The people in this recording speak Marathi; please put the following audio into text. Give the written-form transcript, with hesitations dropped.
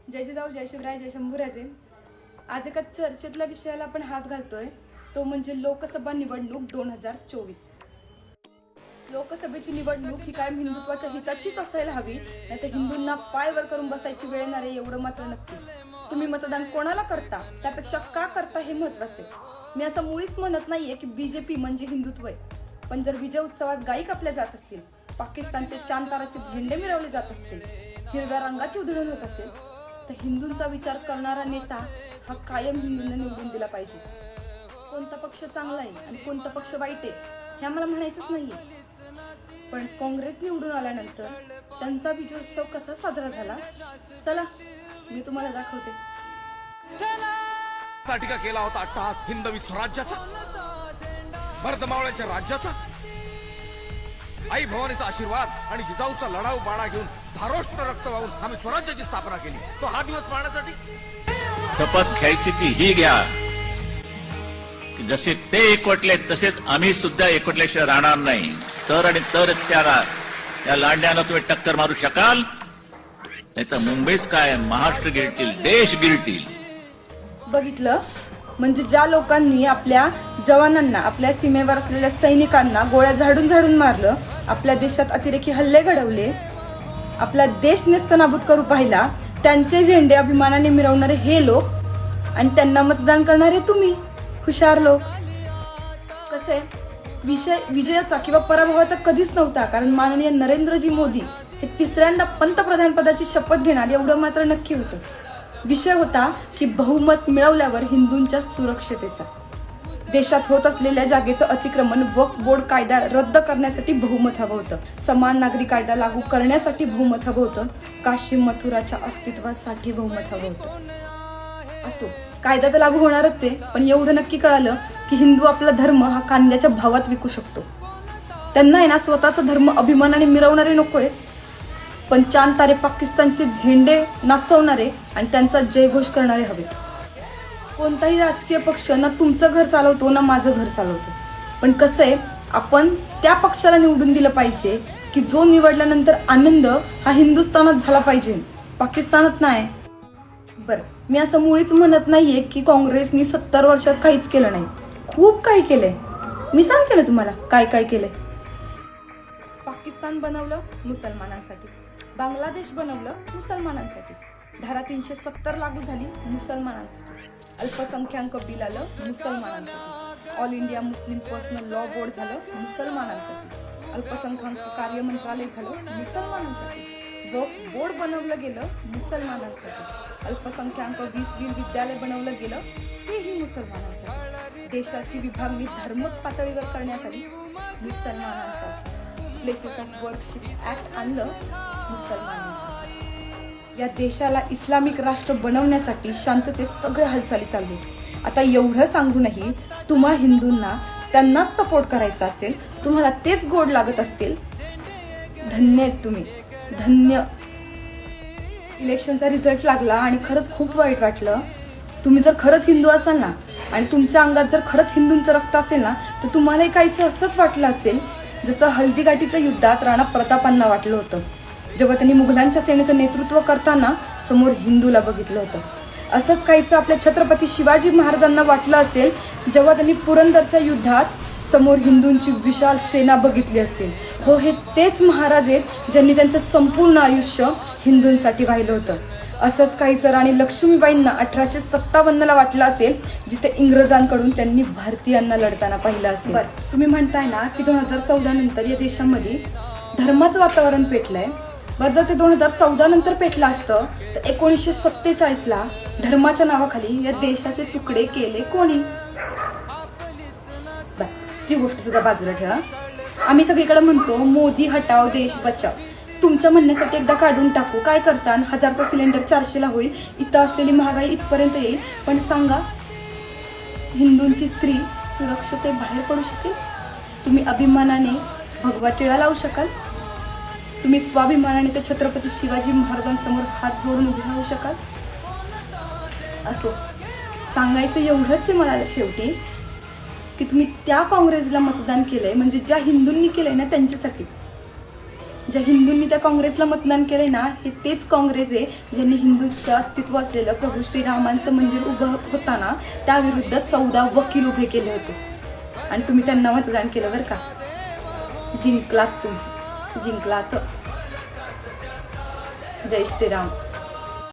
जय जिजाऊ, जय शिवराय, जय शंभूराजे. आज एका चर्चेतल्या विषयाला आपण हात घालतोय, तो म्हणजे लोकसभा निवडणूक 2024. लोकसभेची निवडणूक ही कायम हिंदुत्वाच्या हिताचीच असायला हवी, नाहीतर हिंदूंना पाय वर करून बसायची वेळ येणार आहे एवढं मात्र नक्की. तुम्ही मतदान कोणाला करता त्यापेक्षा का करता हे महत्वाचे. मी असं मुळीच म्हणत नाहीये की बीजेपी म्हणजे हिंदुत्व आहे, पण जर विजय उत्सवात गायी कापल्या जात असतील, पाकिस्तानचे चांताराचे झेंडे मिरवले जात असतील, हिरव्या रंगाची उधळण होत असेल, तर हिंदूंचा विचार करणारा नेता हा कायम हिंदूंना निवडून दिला पाहिजे. कोणता पक्ष चांगला आहे आणि कोणता पक्ष वाईट आहे हे आम्हाला म्हणायचंच नाहीये, पण काँग्रेस निवडून आल्यानंतर त्यांचा विजयोत्सव कसा साजरा झाला, चला मी तुम्हाला दाखवते. साठी का केला होता अट्टहास हिंदवी स्वराज्याचा, भरदमावळ्याच्या राज्याचा. आई भवानीचा आशीर्वाद आणि जिजाऊचा लढाऊ बाणा घेऊन धारोष्ट रक्त वाहून आम्ही स्वराज्याची स्थापना केली. तो हा दिवस पाहण्यासाठी शपथ घ्यायची ती ही घ्या की जसे ते एकवटले तसेच आम्ही सुद्धा एकवटल्याशिवाय राहणार नाही. तर आणि तरच या लांड्यानं तुम्ही टक्कर मारू शकाल, नाही तर मुंबईच काय महाराष्ट्र गिळतील, देश गिळतील. बघितलं, म्हणजे ज्या लोकांनी आपल्या जवानांना, आपल्या सीमेवर असलेल्या सैनिकांना गोळ्या झाडून झाडून मारलं, आपल्या देशात अतिरेकी हल्ले घडवले, आपला देश नेस्तनाबूत करू पाहिला, त्यांचे झेंडे अभिमानाने मिरवणारे हे लोक आणि त्यांना मतदान करणारे तुम्ही हुशार लोक. कसे विजयाचा किंवा पराभवाचा कधीच नव्हता, कारण माननीय नरेंद्रजी मोदी हे तिसऱ्यांदा पंतप्रधान पदाची शपथ घेणार एवढं मात्र नक्की होतं. विषय होता की बहुमत मिळवल्यावर हिंदूंच्या सुरक्षतेचा. देशात होत असलेल्या जागेचं अतिक्रमण, वक्फ बोर्ड कायदा रद्द करण्यासाठी बहुमत हवं होतं, समान नागरी कायदा लागू करण्यासाठी बहुमत हवं होतं, काशी मथुराच्या अस्तित्वासाठी बहुमत हवं होतं. असो, कायदा तर लागू होणारच आहे, पण एवढं नक्की कळालं की हिंदू आपला धर्म हा कांद्याच्या भावात विकू शकतो. त्यांना आहे ना स्वतःचा धर्म अभिमानाने मिरवणारे नकोय, पण चांद तारे पाकिस्तानचे झेंडे नाचवणारे आणि त्यांचा जयघोष करणारे हवेत. कोणताही राजकीय पक्ष ना तुमचं घर चालवतो ना माझं घर चालवतो, पण कसं आहे, आपण त्या पक्षाला निवडून दिलं पाहिजे की जो निवडल्यानंतर आनंद हा हिंदुस्थानात झाला पाहिजे, पाकिस्तानात नाही. बरं, मी असं मुळीच म्हणत नाहीये की काँग्रेसनी 70 वर्षात काहीच केलं नाही. खूप काही केलंय. मी सांगते ना तुम्हाला काय काय केलंय. पाकिस्तान बनवलं मुसलमानांसाठी, बांगलादेश बनवलं मुसलमानांसाठी, धारा 370 लागू झाली मुसलमानांसाठी, अल्पसंख्याक बिल आलं मुसलमानांसाठी, all India Muslim personal law board झालं मुसलमानांसाठी, अल्पसंख्याक कार्य मंत्रालय झालं मुसलमानांसाठी, वक्फ बोर्ड बनवलं गेलं मुसलमानांसाठी, अल्पसंख्याक 20 विद्यालय बनवलं गेलं तेही मुसलमानांसाठी, देशाची विभागणी धार्मिक पातळीवर करण्यात आली मुसलमानांसाठी, प्लेसेस ऑफ वर्शिप ऍक्ट आणलं मुसलमानांसाठी. या देशाला इस्लामिक राष्ट्र बनवण्यासाठी शांततेत सगळ्या हालचाली चालू. आता एवढं सांगूनही तुम्हा हिंदूंना त्यांनाच सपोर्ट करायचा असेल, तुम्हाला तेच गोड लागत असतील, धन्य आहेत तुम्ही, धन्य. इलेक्शनचा रिझल्ट लागला आणि खरंच खूप वाईट वाटलं. तुम्ही जर खरंच हिंदू असाल ना आणि तुमच्या अंगात जर खरंच हिंदूंचं रक्त असेल ना, तर तुम्हालाही काहीचं असंच वाटलं असेल जसं हल्दीघाटीच्या युद्धात राणा प्रतापांना वाटलं होतं, जेव्हा त्यांनी मुघलांच्या सेनेचं नेतृत्व करताना समोर हिंदूला बघितलं होतं. असंच काहीचं आपल्या छत्रपती शिवाजी महाराजांना वाटलं असेल जेव्हा त्यांनी पुरंदरच्या युद्धात समोर हिंदूंची विशाल सेना बघितली असेल. हो, हे तेच महाराज आहेत ज्यांनी त्यांचं संपूर्ण आयुष्य हिंदूंसाठी वाहिलं होतं. असंच काहीचं राणी लक्ष्मीबाईंना 1857ला वाटलं असेल, जिथे इंग्रजांकडून त्यांनी भारतीयांना लढताना पाहिलं असेल. तुम्ही म्हणताय ना की 2014 नंतर या देशामध्ये धर्माचं वातावरण पेटलंय. बरं, जर ते 2014 नंतर पेटलं असतं तर 1947ला धर्माच्या नावाखाली या देशाचे तुकडे केले कोणी? ती गोष्ट सुद्धा बाजूला ठेवा. आम्ही सगळीकडे म्हणतो मोदी हटाव देश बचाव. तुमच्या म्हणण्यासाठी एकदा काढून टाकू. काय करता? 1000चा सिलेंडर 400ला होईल. इथं असलेली महागाई इथपर्यंत येईल. पण सांगा, हिंदूंची स्त्री सुरक्षित बाहेर पडू शकेल? तुम्ही अभिमानाने भगवा टिळा लावू शकाल? तुम्ही स्वाभिमानाने त्या छत्रपती शिवाजी महाराजांसमोर हात जोडून उभे राहू शकाल? असो, सांगायचं एवढंच आहे मला शेवटी की तुम्ही त्या काँग्रेसला मतदान केलंय, म्हणजे ज्या हिंदूंनी केलंय ना त्यांच्यासाठी. ज्या हिंदूंनी त्या काँग्रेसला मतदान केलंय ना, हे तेच काँग्रेस आहे ज्यांनी हिंदूचं अस्तित्व असलेलं प्रभू श्रीरामांचं मंदिर उभं होताना त्याविरुद्ध 14 वकील उभे केले होते आणि तुम्ही त्यांना मतदान केलं बरं का. जिंकलात तुम्ही, जिंकलात. जय श्रीराम.